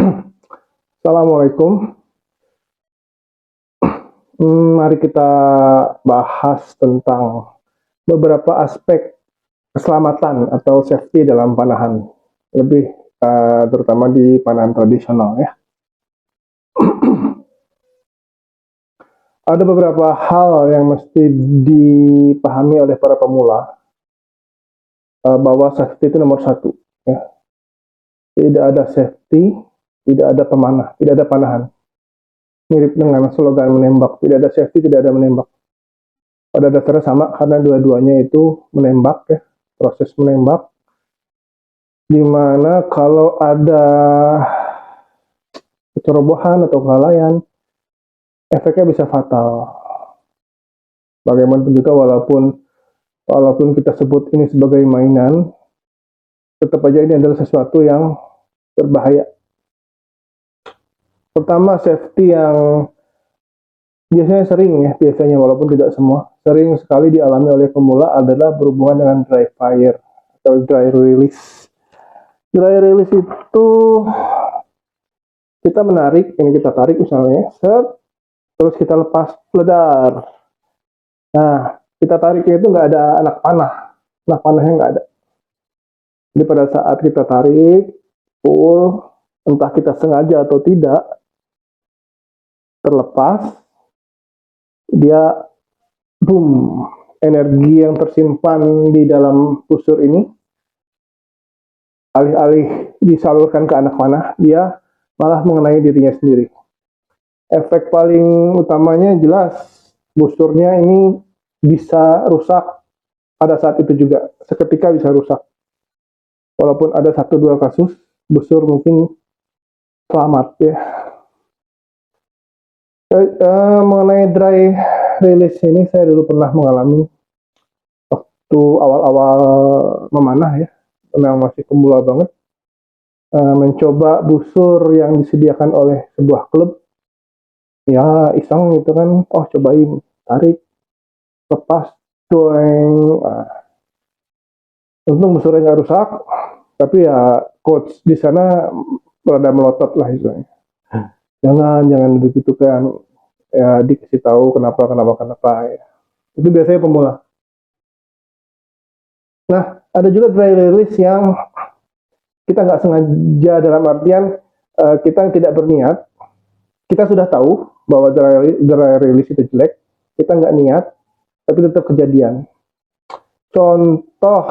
Assalamualaikum. Mari kita bahas tentang beberapa aspek keselamatan atau safety dalam panahan, lebih terutama di panahan tradisional ya. Ada beberapa hal yang mesti dipahami oleh para pemula, bahwa safety itu nomor satu. Ya. Tidak ada safety, tidak ada pemanah, tidak ada panahan. Mirip dengan slogan menembak, tidak ada safety, tidak ada menembak. Pada dasarnya sama karena dua-duanya itu menembak ya, proses menembak, dimana kalau ada kecerobohan atau kelalaian, efeknya bisa fatal. Bagaimanapun juga walaupun kita sebut ini sebagai mainan, tetap aja ini adalah sesuatu yang berbahaya. Pertama, safety yang biasanya walaupun tidak semua, sering sekali dialami oleh pemula adalah berhubungan dengan dry fire atau dry release. Dry release itu kita menarik, ini kita tarik misalnya, terus kita lepas, ledar. Nah, kita tariknya itu nggak ada anak panahnya nggak ada. Jadi pada saat kita tarik, entah kita sengaja atau tidak, terlepas, dia boom, energi yang tersimpan di dalam busur ini, alih-alih disalurkan ke anak panah, dia malah mengenai dirinya sendiri. Efek paling utamanya jelas, busurnya ini bisa rusak pada saat itu juga, seketika bisa rusak. Walaupun ada 1-2 kasus, busur mungkin selamat ya. Mengenai dry release ini, saya dulu pernah mengalami waktu awal-awal memanah ya, memang masih pemula banget, mencoba busur yang disediakan oleh sebuah klub, ya iseng gitu kan, oh cobain, tarik, lepas, doeng. Untung busurnya nggak rusak, tapi ya coach di sana rada melotot lah istilahnya. Jangan begitu kan, ya dikasih tahu kenapa ya. Itu biasanya pemula. Nah, ada juga dry release yang kita nggak sengaja, dalam artian kita tidak berniat, kita sudah tahu bahwa dry release itu jelek, kita nggak niat, tapi tetap kejadian. Contoh,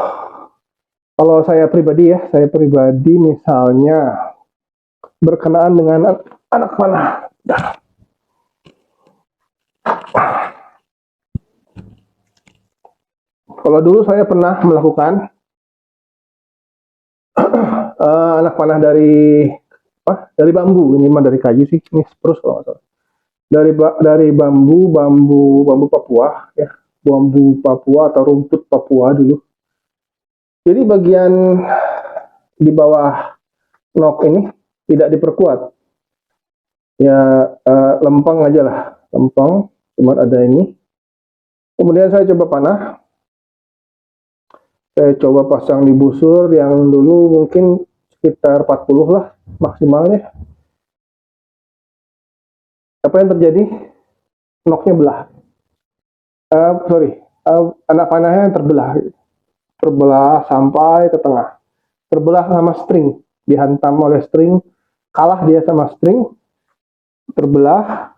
kalau saya pribadi misalnya berkenaan dengan anak panah. Kalau dulu saya pernah melakukan anak panah dari bambu, ini mah dari kayu sih, ini spruce kalau nggak salah. Dari bambu Papua ya, bambu Papua atau rumput Papua dulu. Jadi bagian di bawah nok ini tidak diperkuat, ya lempeng aja lah, lempeng, cuma ada ini. Kemudian saya coba panah, saya coba pasang di busur yang dulu mungkin sekitar 40 lah maksimalnya. Apa yang terjadi? Noknya belah. Anak panahnya terbelah sampai ke tengah. Terbelah sama string, dihantam oleh string, kalah dia sama string, terbelah,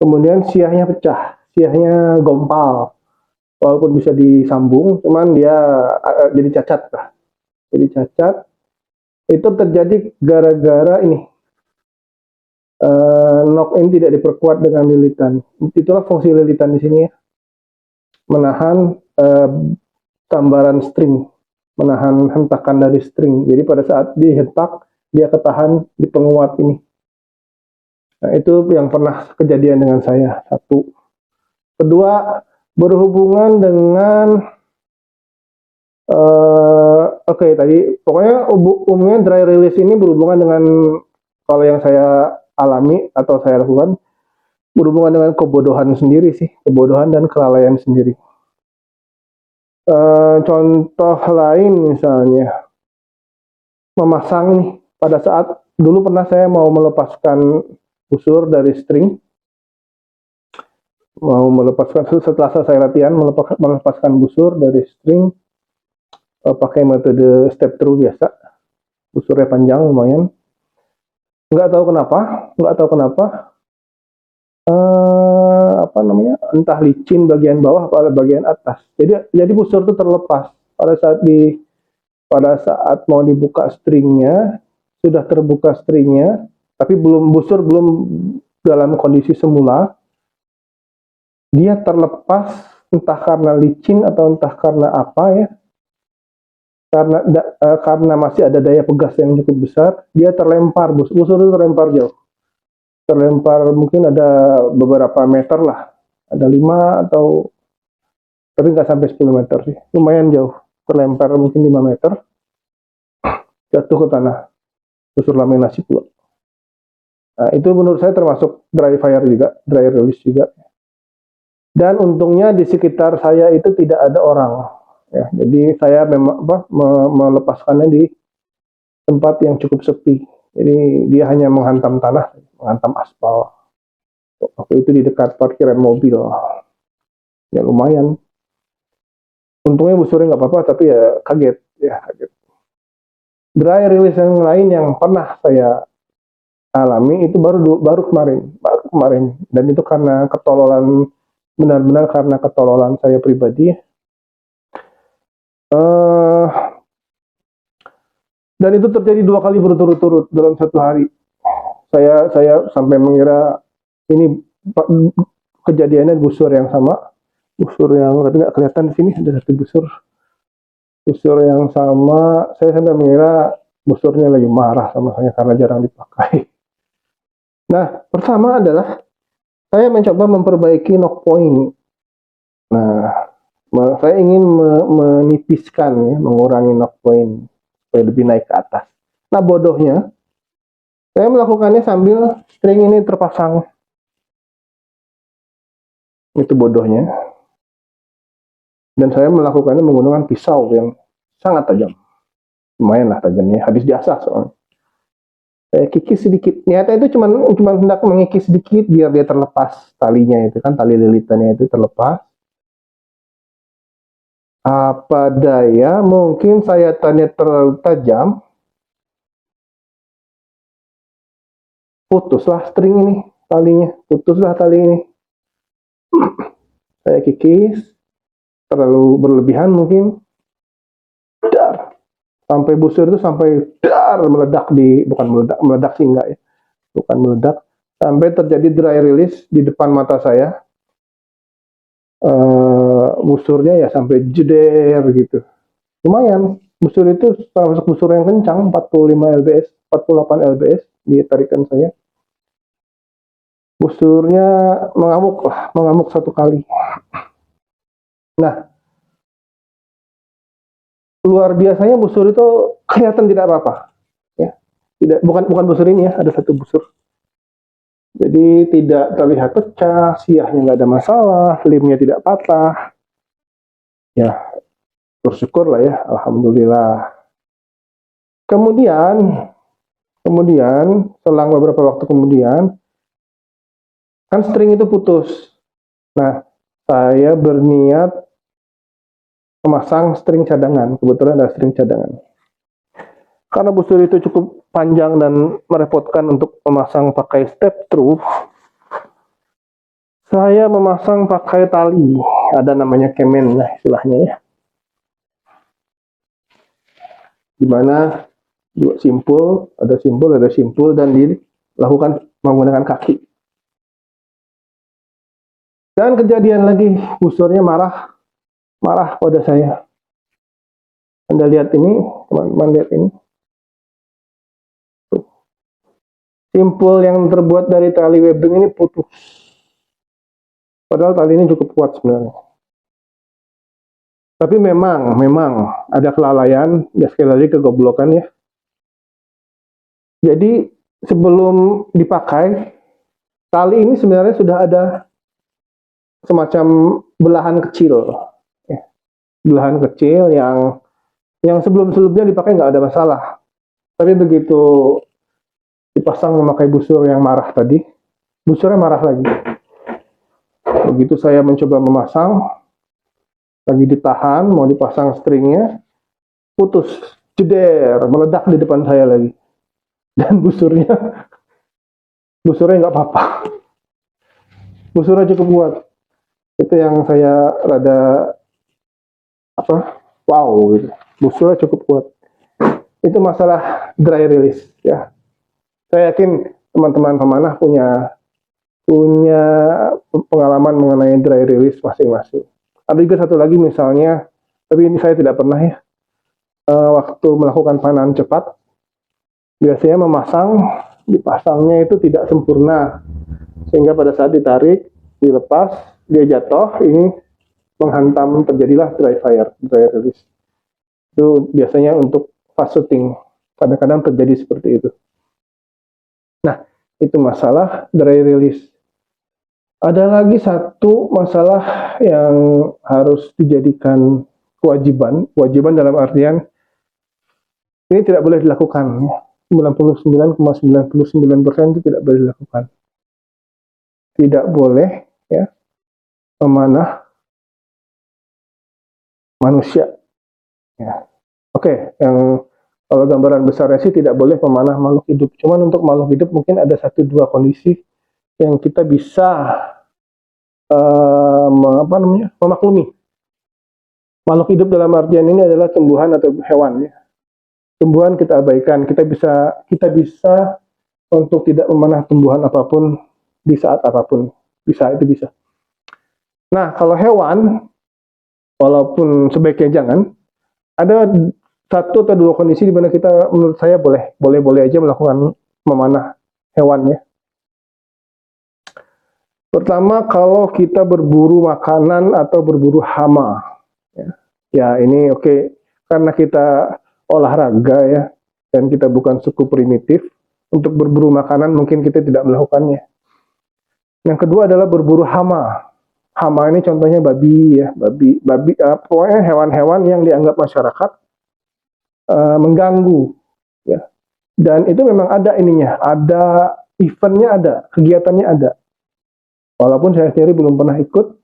kemudian siahnya pecah, siahnya gompal. Walaupun bisa disambung, cuman dia jadi cacat lah. Jadi cacat. Itu terjadi gara-gara ini. Nok ini tidak diperkuat dengan lilitan. Itulah fungsi lilitan di sini ya. Menahan tambaran string, menahan hentakan dari string. Jadi pada saat dihentak, dia ketahan di penguat ini. Nah, itu yang pernah kejadian dengan saya. Satu. Kedua, berhubungan dengan tadi pokoknya umumnya dry release ini berhubungan dengan, kalau yang saya alami atau saya lakukan, berhubungan dengan kebodohan sendiri sih, kebodohan dan kelalaian sendiri. Contoh lain misalnya memasang nih, pada saat dulu pernah saya mau melepaskan busur dari string, setelah selesai latihan melepaskan busur dari string, pakai metode step through biasa, busurnya panjang lumayan. Nggak tahu kenapa entah licin bagian bawah atau bagian atas. Jadi busur itu terlepas pada saat mau dibuka stringnya, sudah terbuka stringnya, tapi busur belum dalam kondisi semula, dia terlepas entah karena licin atau entah karena apa ya, karena masih ada daya pegas yang cukup besar, dia terlempar, busur itu terlempar jauh, terlempar mungkin ada beberapa meter lah, ada 5 atau tapi nggak sampai 10 meter sih, lumayan jauh, terlempar mungkin 5 meter, jatuh ke tanah, busur laminasi pula. Nah, itu menurut saya termasuk dry fire juga, dry release juga. Dan untungnya di sekitar saya itu tidak ada orang. Ya, jadi saya memang melepaskannya di tempat yang cukup sepi. Jadi dia hanya menghantam tanah, menghantam aspal. Waktu itu di dekat parkiran mobil. Ya lumayan. Untungnya busurnya nggak apa-apa, tapi ya kaget. Dry release yang lain yang pernah saya alami itu baru kemarin, dan itu karena ketololan, benar-benar karena ketololan saya pribadi. Dan itu terjadi 2 kali berturut-turut dalam 1 hari. Saya sampai mengira ini kejadiannya busur yang sama, busur yang tapi nggak kelihatan di sini, ada 1 busur yang sama. Saya sampai mengira busurnya lagi marah sama saya karena jarang dipakai. Nah, pertama adalah saya mencoba memperbaiki knock point. Nah, saya ingin menipiskan ya, mengurangi knock point supaya lebih naik ke atas. Nah, bodohnya saya melakukannya sambil string ini terpasang. Itu bodohnya. Dan saya melakukannya menggunakan pisau yang sangat tajam. Lumayan lah tajamnya, habis diasah soalnya. Saya kikis sedikit. Niatnya itu cuma hendak mengikis sedikit biar dia terlepas talinya itu kan, tali lilitannya itu terlepas. Apa daya, mungkin saya tanya terlalu tajam, putuslah string ini, talinya, putuslah tali ini. Saya kikis, terlalu berlebihan mungkin, dar, sampai busur itu sampai dar meledak bukan meledak sih enggak ya, bukan meledak, sampai terjadi dry release di depan mata saya. Busurnya ya sampai jeder gitu. Lumayan, busur itu termasuk busur yang kencang, 45 lbs, 48 lbs ditarikan saya. Busurnya mengamuk 1 kali. Nah, luar biasanya busur itu kelihatan tidak apa-apa. Ya, bukan busur ini ya, ada 1 busur. Jadi tidak terlihat pecah, siahnya nggak ada masalah, limnya tidak patah. Ya, bersyukur lah ya, alhamdulillah. Kemudian selang beberapa waktu kemudian, kan string itu putus. Nah, saya berniat memasang string cadangan. Kebetulan ada string cadangan. Karena busur itu cukup panjang dan merepotkan untuk memasang pakai step through, saya memasang pakai tali. Ada namanya kemen lah istilahnya ya. Dimana ada simpul dan dilakukan menggunakan kaki. Dan kejadian lagi, busurnya marah pada saya. Anda lihat ini, teman-teman lihat ini. Simpul yang terbuat dari tali webbing ini putus. Padahal tali ini cukup kuat sebenarnya. Tapi memang ada kelalaian, ya sekali lagi kegoblokan ya. Jadi sebelum dipakai, tali ini sebenarnya sudah ada semacam belahan kecil. Ya. Belahan kecil yang sebelum-sebelumnya dipakai nggak ada masalah. Tapi begitu dipasang memakai busur yang marah tadi, busurnya marah lagi. Begitu saya mencoba memasang, lagi ditahan, mau dipasang stringnya, putus, jeder, meledak di depan saya lagi. Dan busurnya nggak apa-apa. Busurnya cukup kuat. Itu yang saya rada wow gitu. Busurnya cukup kuat. Itu masalah dry release ya. Saya yakin teman-teman pemanah punya pengalaman mengenai dry release masing-masing. Ada juga satu lagi misalnya, tapi ini saya tidak pernah ya, waktu melakukan panahan cepat, biasanya dipasangnya itu tidak sempurna, sehingga pada saat ditarik, dilepas, dia jatuh, ini menghantam, terjadilah dry release. Itu biasanya untuk fast shooting, kadang-kadang terjadi seperti itu. Nah, itu masalah dry release. Ada lagi satu masalah yang harus dijadikan kewajiban dalam artian ini tidak boleh dilakukan. 99,99% itu tidak boleh dilakukan. Tidak boleh ya memanah manusia. Ya. Oke, yang kalau gambaran besarnya sih tidak boleh memanah makhluk hidup. Cuman untuk makhluk hidup mungkin ada 1-2 kondisi yang kita bisa memaklumi. Makhluk hidup dalam artian ini adalah tumbuhan atau hewan ya. Tumbuhan kita abaikan, kita bisa untuk tidak memanah tumbuhan apapun di saat apapun. Bisa. Nah, kalau hewan walaupun sebaiknya jangan, ada 1 atau 2 kondisi di mana kita menurut saya boleh aja melakukan memanah hewan ya. Pertama, kalau kita berburu makanan atau berburu hama. Ya ini oke. Karena kita olahraga ya, dan kita bukan suku primitif, untuk berburu makanan mungkin kita tidak melakukannya. Yang kedua adalah berburu hama. Hama ini contohnya babi ya, pokoknya hewan-hewan yang dianggap masyarakat mengganggu ya. Dan itu memang ada ada eventnya, ada kegiatannya ada. Walaupun saya sendiri belum pernah ikut,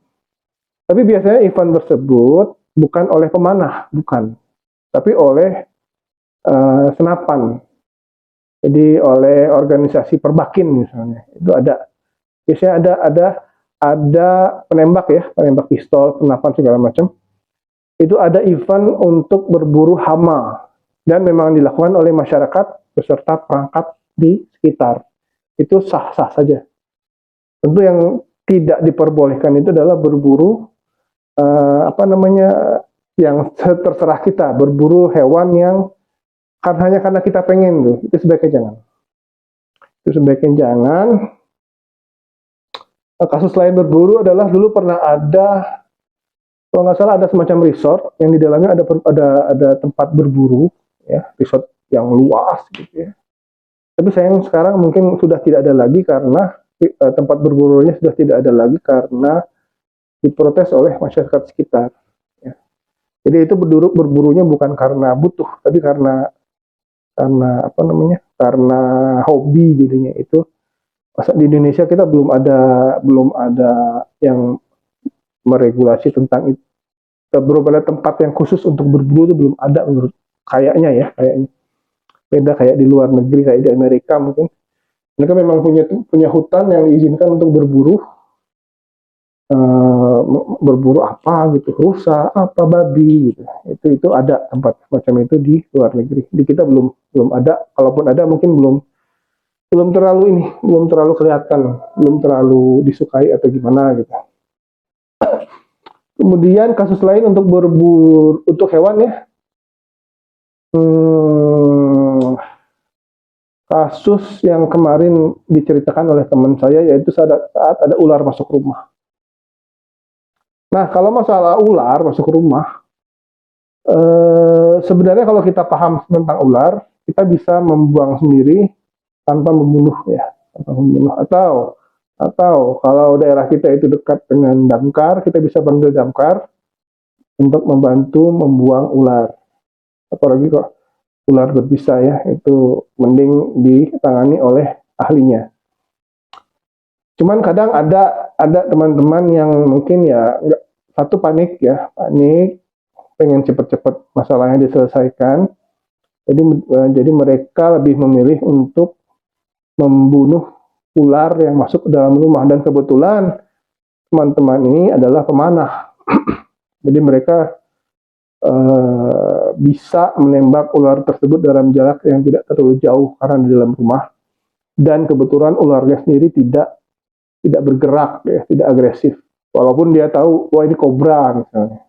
tapi biasanya event tersebut bukan oleh pemanah, tapi oleh senapan. Jadi oleh organisasi perbakin misalnya, itu ada. Biasanya ada penembak ya, penembak pistol, senapan segala macam. Itu ada event untuk berburu hama dan memang dilakukan oleh masyarakat beserta perangkat di sekitar. Itu sah-sah saja. Tentu yang tidak diperbolehkan itu adalah berburu yang terserah kita, berburu hewan yang hanya karena kita pengen tuh, itu sebaiknya jangan. Kasus lain berburu adalah dulu pernah ada, kalau nggak salah ada semacam resort yang di dalamnya ada tempat berburu, ya, resort yang luas gitu ya. Tapi sayang sekarang mungkin sudah tidak ada lagi karena tempat berburunya sudah tidak ada lagi karena diprotes oleh masyarakat sekitar. Ya. Jadi itu berburunya bukan karena butuh, tapi karena karena hobi jadinya itu. Di Indonesia kita belum ada yang meregulasi tentang itu. Belum ada tempat yang khusus untuk berburu itu belum ada menurut kayaknya. Beda kayak di luar negeri, kayak di Amerika mungkin. Mereka memang punya hutan yang diizinkan untuk berburu. Berburu apa gitu, rusa, babi gitu. Itu ada tempat macam itu di luar negeri. Di kita belum ada. Kalaupun ada mungkin belum terlalu kelihatan, belum terlalu disukai atau gimana gitu. Kemudian kasus lain untuk berburu untuk hewan ya. Kasus yang kemarin diceritakan oleh teman saya yaitu saat ada ular masuk rumah. Nah, kalau masalah ular masuk rumah, sebenarnya kalau kita paham tentang ular, kita bisa membuang sendiri tanpa membunuh ya, atau kalau daerah kita itu dekat dengan damkar, kita bisa panggil damkar untuk membantu membuang ular. Apalagi kok ular berbisa ya, itu mending ditangani oleh ahlinya. Cuman kadang ada teman-teman yang mungkin ya satu panik pengen cepet-cepet masalahnya diselesaikan. Jadi mereka lebih memilih untuk membunuh ular yang masuk ke dalam rumah, dan kebetulan teman-teman ini adalah pemanah. Jadi mereka bisa menembak ular tersebut dalam jarak yang tidak terlalu jauh karena di dalam rumah, dan kebetulan ularnya sendiri tidak bergerak ya, tidak agresif. Walaupun dia tahu, wah ini kobra misalnya.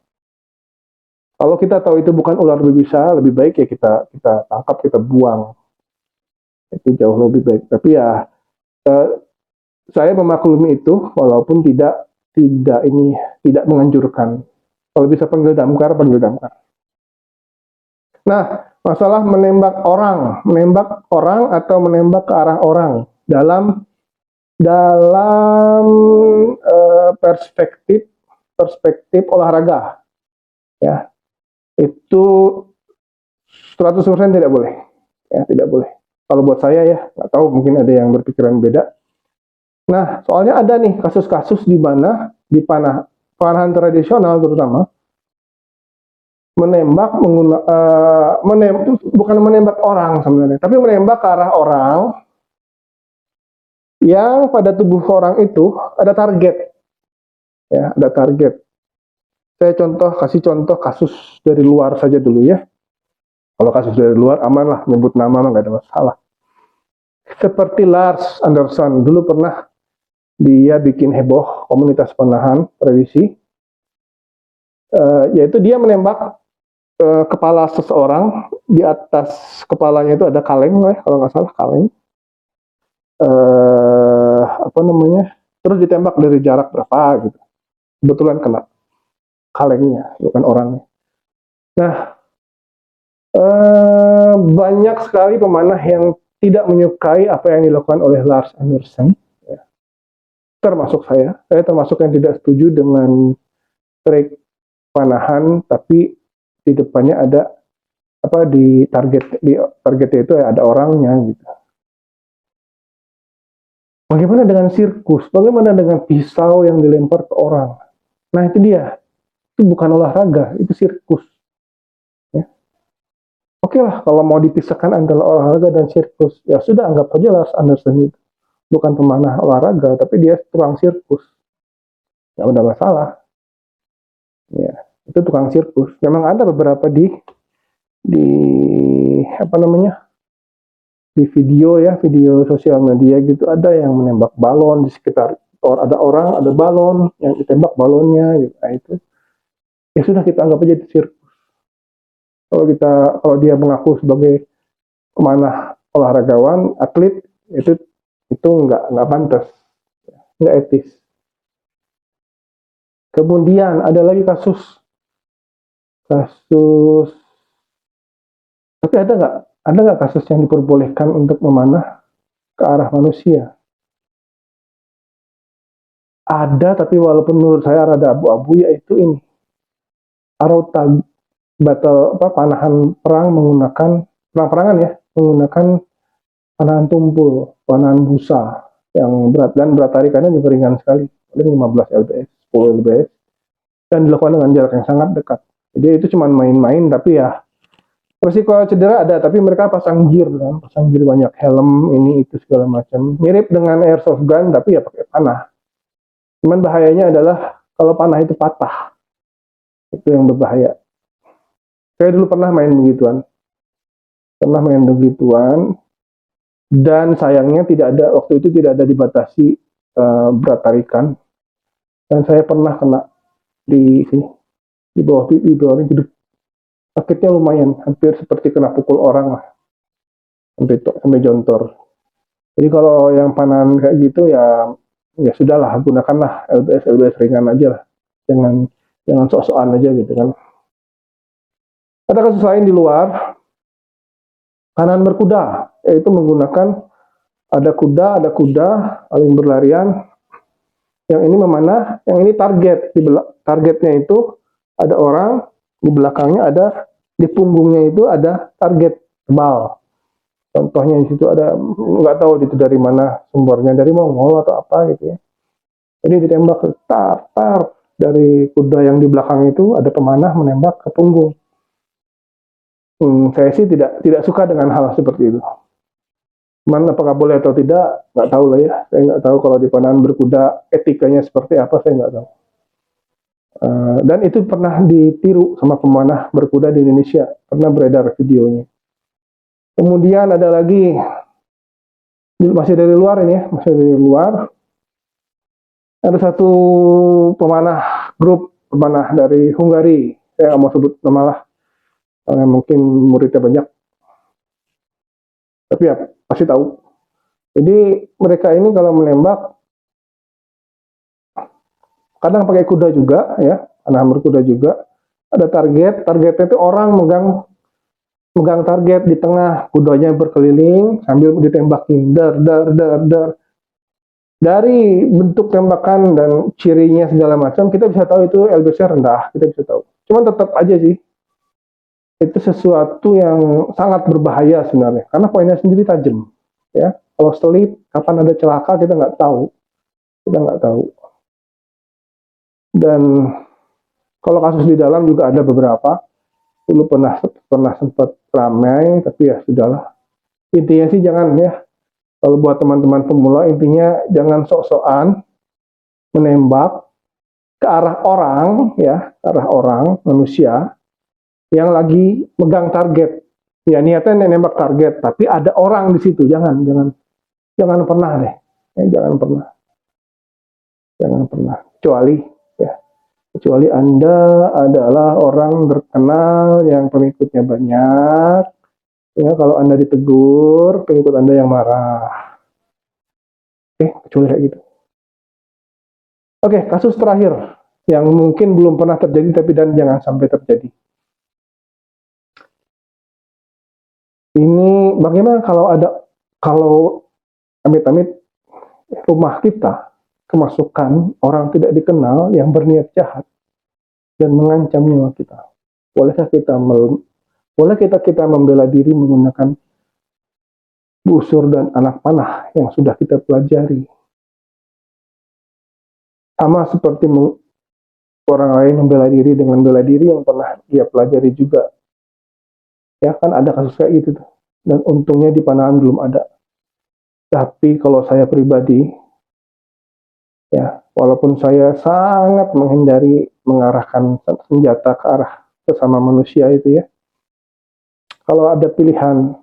Kalau kita tahu itu bukan ular berbisa, lebih baik ya kita tangkap, kita buang. Itu jauh lebih baik. Tapi ya saya memaklumi itu, walaupun tidak menganjurkan. Kalau bisa panggil damkar. Nah, masalah menembak orang atau menembak ke arah orang dalam perspektif olahraga, ya, itu 100% tidak boleh, ya, tidak boleh. Kalau buat saya ya, nggak tahu, mungkin ada yang berpikiran beda. Nah, soalnya ada nih kasus-kasus di mana di panahan tradisional terutama bukan menembak orang sebenarnya, tapi menembak ke arah orang yang pada tubuh orang itu ada target, ya, ada target. Saya kasih contoh kasus dari luar saja dulu ya. Kalau kasus dari luar aman lah, nyebut nama nggak ada masalah. Seperti Lars Anderson dulu pernah dia bikin heboh komunitas panahan tradisi, yaitu dia menembak kepala seseorang, di atas kepalanya itu ada kaleng, kalau nggak salah kaleng, terus ditembak dari jarak berapa gitu, kebetulan kena kalengnya bukan orangnya. Nah, banyak sekali pemanah yang tidak menyukai apa yang dilakukan oleh Lars Anderson, ya. Termasuk saya termasuk yang tidak setuju dengan trik panahan, tapi di depannya ada di targetnya itu ada orangnya gitu. Bagaimana dengan sirkus? Bagaimana dengan pisau yang dilempar ke orang? Nah itu dia, itu bukan olahraga, itu sirkus. Ya. Oke lah, kalau mau dipisahkan antara olahraga dan sirkus, ya sudah, anggap aja Lars Anderson itu bukan pemanah olahraga, tapi dia tukang sirkus. Nggak ada masalah. Ya, itu tukang sirkus. Memang ada beberapa di di video sosial media gitu, ada yang menembak balon di sekitar, ada orang, ada balon yang ditembak balonnya gitu. Nah, itu ya sudah, kita anggap aja itu sirkus. Kalau dia mengaku sebagai pemanah olahragawan, atlet, itu nggak pantas, nggak etis. Kemudian ada lagi kasus, tapi ada nggak kasus yang diperbolehkan untuk memanah ke arah manusia? Ada, tapi walaupun menurut saya rada abu-abu, yaitu ini Arauta battle, panahan perang menggunakan menggunakan panahan tumpul, panahan busa yang berat, dan berat tarikannya juga ringan sekali, paling 15 lbs, 10 lbs, dan dilakukan dengan jarak yang sangat dekat. Jadi itu cuma main-main, tapi ya resiko cedera ada, tapi mereka pasang gear banyak, helm, ini itu segala macam, mirip dengan airsoft gun tapi ya pakai panah. Cuman bahayanya adalah kalau panah itu patah, itu yang berbahaya. Saya dulu pernah main begituan, dan sayangnya waktu itu tidak ada dibatasi berat tarikan, dan saya pernah kena di sini, di bawah pipi, jadi sakitnya lumayan, hampir seperti kena pukul orang lah, sampai jontor. Jadi kalau yang panahan kayak gitu ya sudahlah, gunakanlah LBS ringan aja lah, jangan sok-sokan aja gitu kan. Ada kasus lain di luar, panahan berkuda, yaitu menggunakan ada kuda saling berlarian. Yang ini memanah, yang ini targetnya itu ada orang, di belakangnya ada, di punggungnya itu ada target. tebal. Contohnya di situ ada, nggak tahu itu dari mana sumbernya, dari Mongol atau apa gitu ya. Jadi ditembak tar tar dari kuda yang di belakang itu ada pemanah menembak ke punggung. Saya sih tidak suka dengan hal seperti itu. Cuman apakah boleh atau tidak, nggak tahu lah ya. Saya nggak tahu kalau di panahan berkuda etikanya seperti apa, saya nggak tahu. Dan itu pernah ditiru sama pemanah berkuda di Indonesia, pernah beredar videonya. Kemudian ada lagi, masih dari luar ini ya, masih dari luar. Ada satu pemanah grup pemanah dari Hungari, saya nggak mau sebut nama lah, mungkin muridnya banyak, tapi ya pasti tahu. Jadi mereka ini kalau menembak kadang pakai kuda juga ya, anak berkuda juga. Ada targetnya itu orang megang target di tengah, kudanya berkeliling sambil ditembakin, dar dar dar dar. Dari bentuk tembakan dan cirinya segala macam, kita bisa tahu itu LBC rendah, kita bisa tahu. Cuman tetap aja sih, itu sesuatu yang sangat berbahaya sebenarnya, karena poinnya sendiri tajam. Ya, kalau selip, kapan ada celaka kita nggak tahu, kita nggak tahu. Dan kalau kasus di dalam juga ada beberapa, dulu pernah sempat ramai, tapi ya sudahlah. Intinya sih jangan ya, kalau buat teman-teman pemula intinya jangan sok-sokan menembak ke arah orang ya, ke arah orang manusia yang lagi megang target. Ya niatnya nembak target, tapi ada orang di situ. Jangan pernah deh. Jangan pernah. Kecuali Anda adalah orang terkenal yang pengikutnya banyak. Ya, kalau Anda ditegur, pengikut Anda yang marah. Kecuali kayak gitu. Kasus terakhir yang mungkin belum pernah terjadi tapi dan jangan sampai terjadi. Ini bagaimana kalau amit-amit rumah kita kemasukan orang tidak dikenal yang berniat jahat dan mengancam nyawa kita. Bolehkah kita membela diri menggunakan busur dan anak panah yang sudah kita pelajari? Sama seperti orang lain membela diri dengan bela diri yang pernah dia pelajari juga. Ya kan ada kasus kayak gitu tuh. Dan untungnya di Panahan belum ada. Tapi kalau saya pribadi, ya walaupun saya sangat menghindari mengarahkan senjata ke arah sesama manusia itu ya, kalau ada pilihan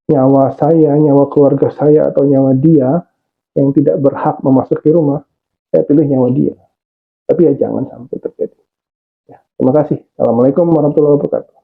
nyawa saya, nyawa keluarga saya, atau nyawa dia yang tidak berhak memasuki rumah, saya pilih nyawa dia. Tapi ya jangan sampai terjadi. Ya, terima kasih. Assalamualaikum warahmatullahi wabarakatuh.